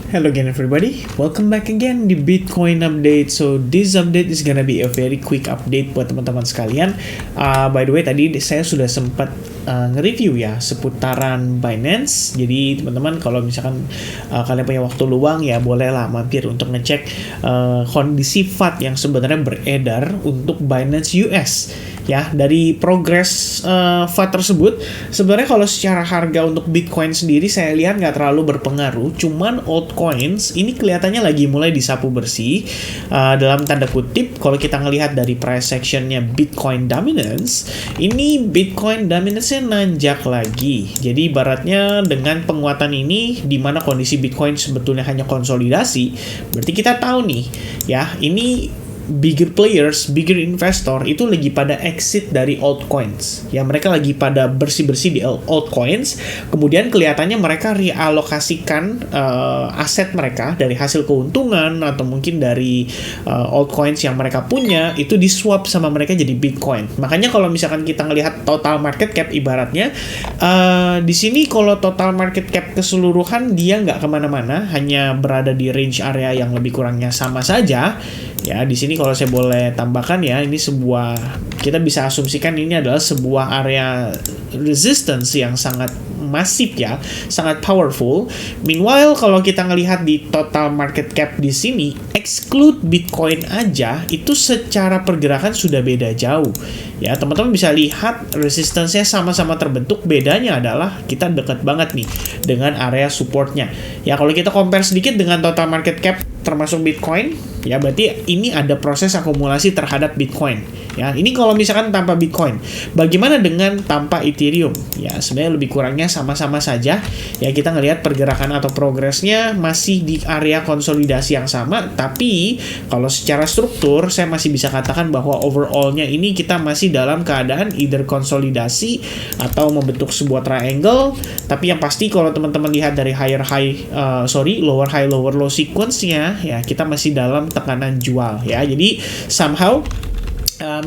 Hello again everybody, welcome back again di Bitcoin update. So this update is gonna be a very quick update buat teman-teman sekalian. By the way, tadi saya sudah sempat nge-review ya seputaran Binance. Jadi teman-teman kalau misalkan kalian punya waktu luang ya bolehlah mampir untuk ngecek kondisi FAT yang sebenarnya beredar untuk Binance US. Ya, dari progres FAT tersebut, sebenarnya kalau secara harga untuk Bitcoin sendiri saya lihat nggak terlalu berpengaruh. Cuman altcoins ini kelihatannya lagi mulai disapu bersih. Dalam tanda kutip, kalau kita ngelihat dari price sectionnya Bitcoin Dominance, ini Bitcoin Dominance-nya nanjak lagi. Jadi ibaratnya dengan penguatan ini, di mana kondisi Bitcoin sebetulnya hanya konsolidasi, berarti kita tahu nih, ya ini bigger players, bigger investor itu lagi pada exit dari altcoins. Ya, mereka lagi pada bersih-bersih di altcoins. Kemudian kelihatannya mereka realokasikan aset mereka dari hasil keuntungan atau mungkin dari altcoins yang mereka punya itu di-swap sama mereka jadi Bitcoin. Makanya kalau misalkan kita ngelihat total market cap ibaratnya di sini kalau total market cap keseluruhan dia nggak kemana-mana, hanya berada di range area yang lebih kurangnya sama saja. Ya, di sini kalau saya boleh tambahkan ya, ini kita bisa asumsikan ini adalah sebuah area resistance yang sangat masif ya, sangat powerful. Meanwhile, kalau kita ngelihat di total market cap di sini, exclude Bitcoin aja, itu secara pergerakan sudah beda jauh. Ya, teman-teman bisa lihat resistance-nya sama-sama terbentuk, bedanya adalah kita dekat banget nih dengan area supportnya. Ya, kalau kita compare sedikit dengan total market cap termasuk Bitcoin, ya berarti ini ada proses akumulasi terhadap Bitcoin. Ya, ini kalau misalkan tanpa Bitcoin. Bagaimana dengan tanpa Ethereum? Ya, sebenarnya lebih kurangnya sama-sama saja. Ya, kita ngelihat pergerakan atau progresnya masih di area konsolidasi yang sama, tapi kalau secara struktur saya masih bisa katakan bahwa overall-nya ini kita masih dalam keadaan either konsolidasi atau membentuk sebuah triangle. Tapi yang pasti kalau teman-teman lihat dari lower high lower low sequence-nya, ya kita masih dalam tekanan jual ya. Jadi somehow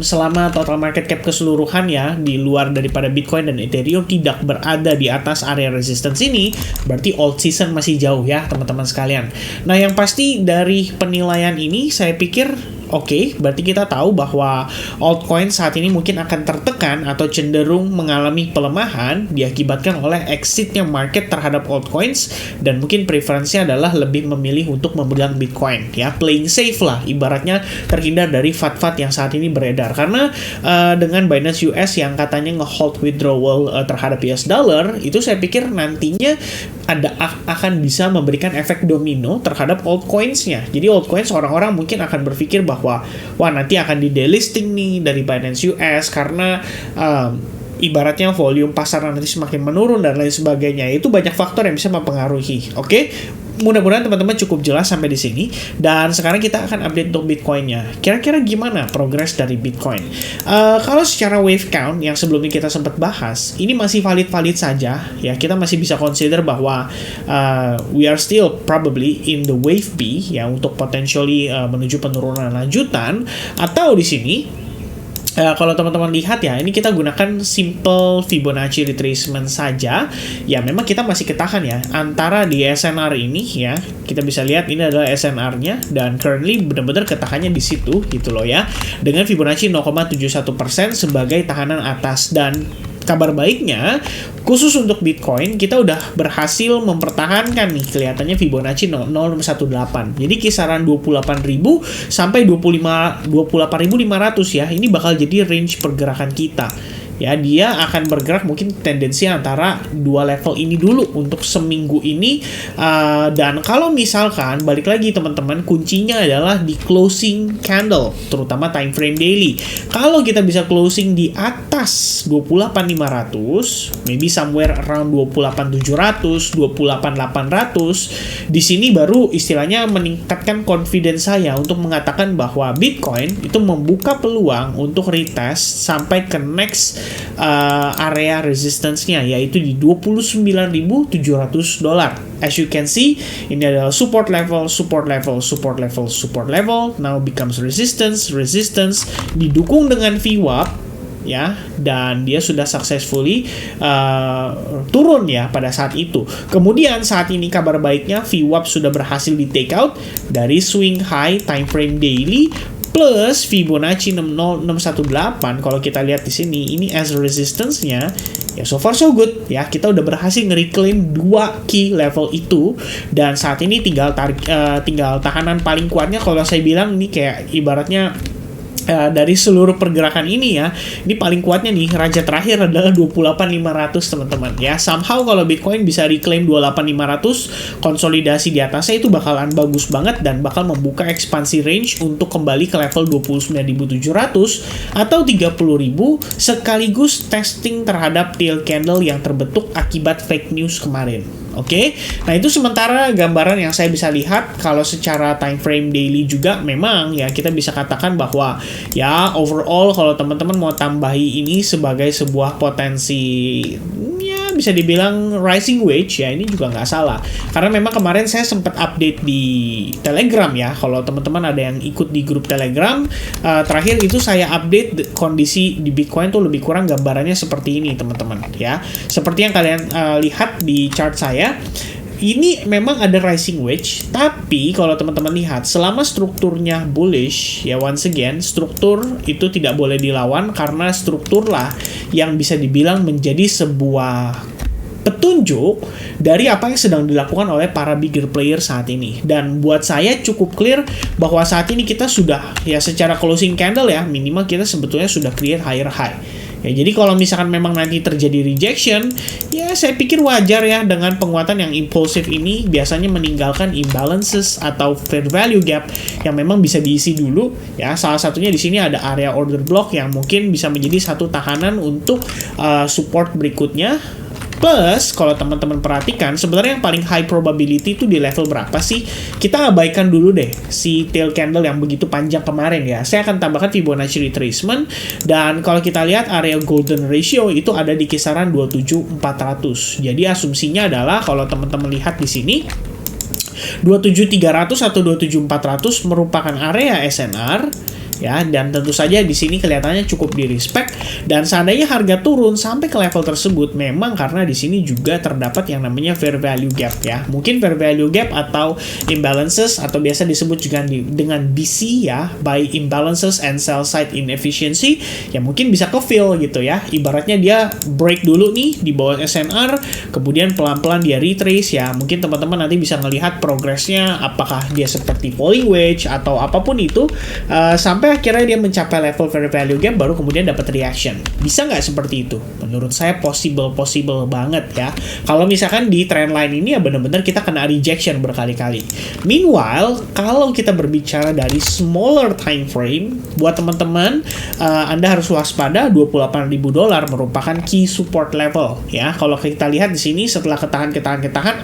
selama total market cap keseluruhan ya di luar daripada Bitcoin dan Ethereum tidak berada di atas area resistance ini, berarti alt season masih jauh ya teman-teman sekalian. Nah, yang pasti dari penilaian ini saya pikir oke, berarti kita tahu bahwa altcoin saat ini mungkin akan tertekan atau cenderung mengalami pelemahan diakibatkan oleh exitnya market terhadap altcoins, dan mungkin preferensinya adalah lebih memilih untuk memegang Bitcoin ya, playing safe lah ibaratnya, terhindar dari FAT-FAT yang saat ini beredar. Karena dengan Binance US yang katanya nge-hold withdrawal terhadap US dollar, itu saya pikir nantinya akan bisa memberikan efek domino terhadap altcoins-nya. Jadi altcoins orang-orang mungkin akan berpikir bahwa wah nanti akan di delisting nih dari Binance US karena ibaratnya volume pasar nanti semakin menurun dan lain sebagainya. Itu banyak faktor yang bisa mempengaruhi. Oke? Mudah-mudahan teman-teman cukup jelas sampai di sini. Dan sekarang kita akan update untuk Bitcoin-nya. Kira-kira gimana progres dari Bitcoin? Kalau secara wave count yang sebelumnya kita sempat bahas, ini masih valid-valid saja. Ya, kita masih bisa consider bahwa we are still probably in the wave B ya, untuk potentially menuju penurunan lanjutan. Atau di sini kalau teman-teman lihat ya, ini kita gunakan simple Fibonacci retracement saja. Ya, memang kita masih ketahan ya antara di SNR ini ya. Kita bisa lihat ini adalah SNR-nya dan currently benar-benar ketahannya di situ gitu loh ya. Dengan Fibonacci 0,71% sebagai tahanan atas. Dan kabar baiknya, khusus untuk Bitcoin, kita udah berhasil mempertahankan nih kelihatannya Fibonacci 0,18. Jadi kisaran 28.000 sampai 28.500 ya. Ini bakal jadi range pergerakan kita. Ya, dia akan bergerak mungkin tendensi antara dua level ini dulu untuk seminggu ini. Dan kalau misalkan balik lagi teman-teman, kuncinya adalah di closing candle, terutama time frame daily. Kalau kita bisa closing di atas 28.500, maybe somewhere around 28.700, 28.800, di sini baru istilahnya meningkatkan confidence saya untuk mengatakan bahwa Bitcoin itu membuka peluang untuk retest sampai ke next area resistance-nya, yaitu di $29.700. As you can see, ini adalah support level, support level, support level, support level, now becomes resistance, resistance, didukung dengan VWAP ya, dan dia sudah successfully turun ya pada saat itu. Kemudian saat ini kabar baiknya VWAP sudah berhasil di take out dari swing high time frame daily plus Fibonacci 60618. Kalau kita lihat di sini, ini as resistance-nya ya so far so good ya. Kita udah berhasil nge-reclaim 2 key level itu, dan saat ini tinggal tahanan paling kuatnya. Kalau saya bilang ini kayak ibaratnya dari seluruh pergerakan ini ya, ini paling kuatnya nih, raja terakhir adalah 28.500 teman-teman ya. Somehow kalau Bitcoin bisa reclaim 28.500, konsolidasi di atasnya itu bakalan bagus banget dan bakal membuka ekspansi range untuk kembali ke level 29.700 atau 30.000 sekaligus testing terhadap tail candle yang terbentuk akibat fake news kemarin. Oke, nah itu sementara gambaran yang saya bisa lihat. Kalau secara time frame daily juga memang ya kita bisa katakan bahwa ya overall kalau teman-teman mau tambahi ini sebagai sebuah potensi ya bisa dibilang rising wedge ya, ini juga nggak salah. Karena memang kemarin saya sempat update di Telegram ya. Kalau teman-teman ada yang ikut di grup Telegram, terakhir itu saya update kondisi di Bitcoin tuh lebih kurang gambarannya seperti ini teman-teman ya. Seperti yang kalian lihat di chart saya, ini memang ada rising wedge, tapi kalau teman-teman lihat selama strukturnya bullish ya, once again struktur itu tidak boleh dilawan karena strukturlah yang bisa dibilang menjadi sebuah petunjuk dari apa yang sedang dilakukan oleh para bigger player saat ini. Dan buat saya cukup clear bahwa saat ini kita sudah ya secara closing candle ya, minimal kita sebetulnya sudah create higher high. Ya, jadi kalau misalkan memang nanti terjadi rejection, ya saya pikir wajar ya, dengan penguatan yang impulsif ini biasanya meninggalkan imbalances atau fair value gap yang memang bisa diisi dulu ya. Salah satunya di sini ada area order block yang mungkin bisa menjadi satu tahanan untuk support berikutnya. Plus, kalau teman-teman perhatikan, sebenarnya yang paling high probability itu di level berapa sih? Kita abaikan dulu deh si tail candle yang begitu panjang kemarin ya. Saya akan tambahkan Fibonacci retracement, dan kalau kita lihat area golden ratio itu ada di kisaran 27.400. Jadi asumsinya adalah kalau teman-teman lihat di sini 27.300 atau 27.400 merupakan area SNR ya, dan tentu saja di sini kelihatannya cukup di respect. Dan seandainya harga turun sampai ke level tersebut, memang karena di sini juga terdapat yang namanya fair value gap ya. Mungkin fair value gap atau imbalances atau biasa disebut juga dengan BC ya, buy imbalances and sell side inefficiency, ya mungkin bisa ke fill gitu ya. Ibaratnya dia break dulu nih di bawah SNR, kemudian pelan-pelan dia retrace ya. Mungkin teman-teman nanti bisa melihat progresnya, apakah dia seperti falling wedge atau apapun itu, sampai akhirnya dia mencapai level fair value gap baru kemudian dapat reaction. Bisa nggak seperti itu? Menurut saya possible banget ya. Kalau misalkan di trendline ini ya benar-benar kita kena rejection berkali-kali. Meanwhile, kalau kita berbicara dari smaller time frame, buat teman-teman Anda harus waspada. $28.000 merupakan key support level ya. Kalau kita lihat di sini setelah ketahan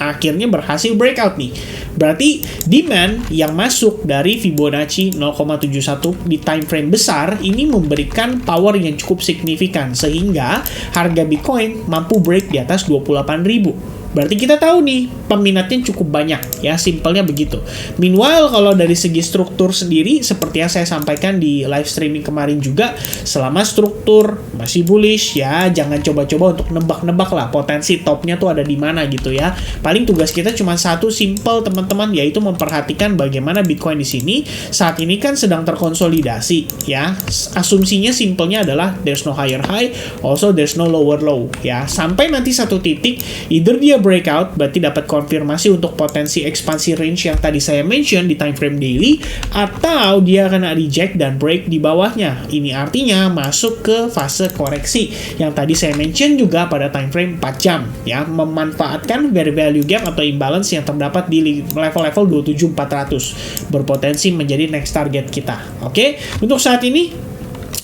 akhirnya berhasil breakout nih. Berarti demand yang masuk dari Fibonacci 0,71 di time frame besar ini memberikan power yang cukup signifikan sehingga harga Bitcoin mampu break di atas 28.000. Berarti kita tahu nih peminatnya cukup banyak ya, simpelnya begitu. Meanwhile kalau dari segi struktur sendiri seperti yang saya sampaikan di live streaming kemarin juga, selama struktur masih bullish ya, jangan coba-coba untuk nebak-nebak lah potensi topnya tuh ada di mana gitu ya. Paling tugas kita cuma satu, simple teman-teman, yaitu memperhatikan bagaimana Bitcoin di sini saat ini kan sedang terkonsolidasi ya. Asumsinya simpelnya adalah there's no higher high, also there's no lower low ya. Sampai nanti satu titik either dia breakout, berarti dapat konfirmasi untuk potensi ekspansi range yang tadi saya mention di time frame daily, atau dia akan reject dan break di bawahnya. Ini artinya masuk ke fase koreksi yang tadi saya mention juga pada time frame 4 jam ya, memanfaatkan fair value gap atau imbalance yang terdapat di level-level 27.400 berpotensi menjadi next target kita. Oke, untuk saat ini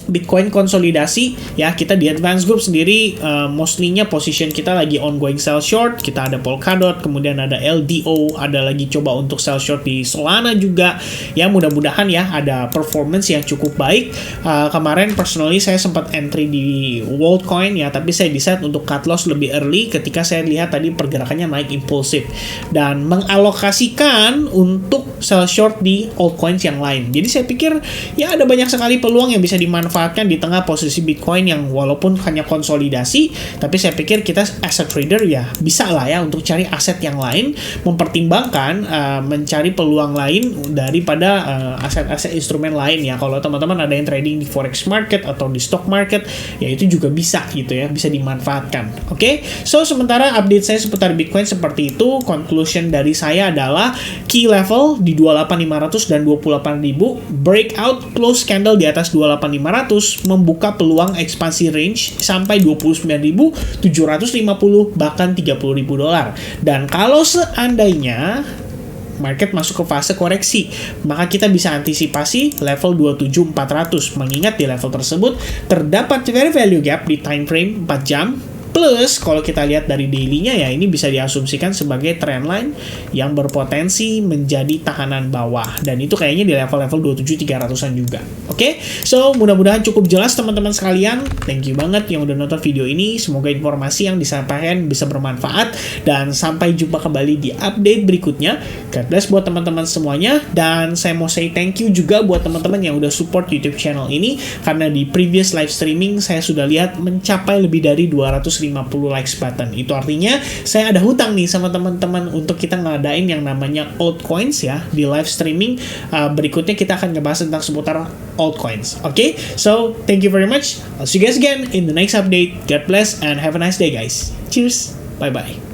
Bitcoin konsolidasi ya, kita di advance group sendiri mostly-nya position kita lagi ongoing sell short. Kita ada Polkadot, kemudian ada LDO, ada lagi coba untuk sell short di Solana juga ya. Mudah-mudahan ya ada performance yang cukup baik. Kemarin personally saya sempat entry di Worldcoin ya, tapi saya decide untuk cut loss lebih early ketika saya lihat tadi pergerakannya naik impulsif dan mengalokasikan untuk sell short di altcoins yang lain. Jadi saya pikir ya ada banyak sekali peluang yang bisa dimanfaatkan memanfaatkan di tengah posisi Bitcoin yang walaupun hanya konsolidasi, tapi saya pikir kita as a trader ya bisa lah ya untuk cari aset yang lain, mempertimbangkan mencari peluang lain daripada aset-aset instrumen lain ya. Kalau teman-teman ada yang trading di forex market atau di stock market, ya itu juga bisa gitu ya, bisa dimanfaatkan. Oke, so sementara update saya seputar Bitcoin seperti itu. Conclusion dari saya adalah key level di 28.500 dan 28.000, breakout close candle di atas 28.500 membuka peluang ekspansi range sampai 29.750 bahkan 30.000 dolar. Dan kalau seandainya market masuk ke fase koreksi, maka kita bisa antisipasi level 27.400. Mengingat di level tersebut terdapat fair value gap di time frame 4 jam. Plus, kalau kita lihat dari daily-nya ya, ini bisa diasumsikan sebagai trendline yang berpotensi menjadi tahanan bawah. Dan itu kayaknya di level-level 27.300-an juga. Oke, so mudah-mudahan cukup jelas teman-teman sekalian. Thank you banget yang udah nonton video ini. Semoga informasi yang disampaikan bisa bermanfaat. Dan sampai jumpa kembali di update berikutnya. God bless buat teman-teman semuanya. Dan saya mau say thank you juga buat teman-teman yang udah support YouTube channel ini. Karena di previous live streaming saya sudah lihat mencapai lebih dari 250 likes button. Itu artinya saya ada hutang nih sama teman-teman untuk kita ngadain yang namanya altcoins ya di live streaming. Berikutnya kita akan ngebahas tentang seputar altcoins. Oke, so thank you very much. I'll see you guys again in the next update. God bless and have a nice day guys. Cheers. Bye bye.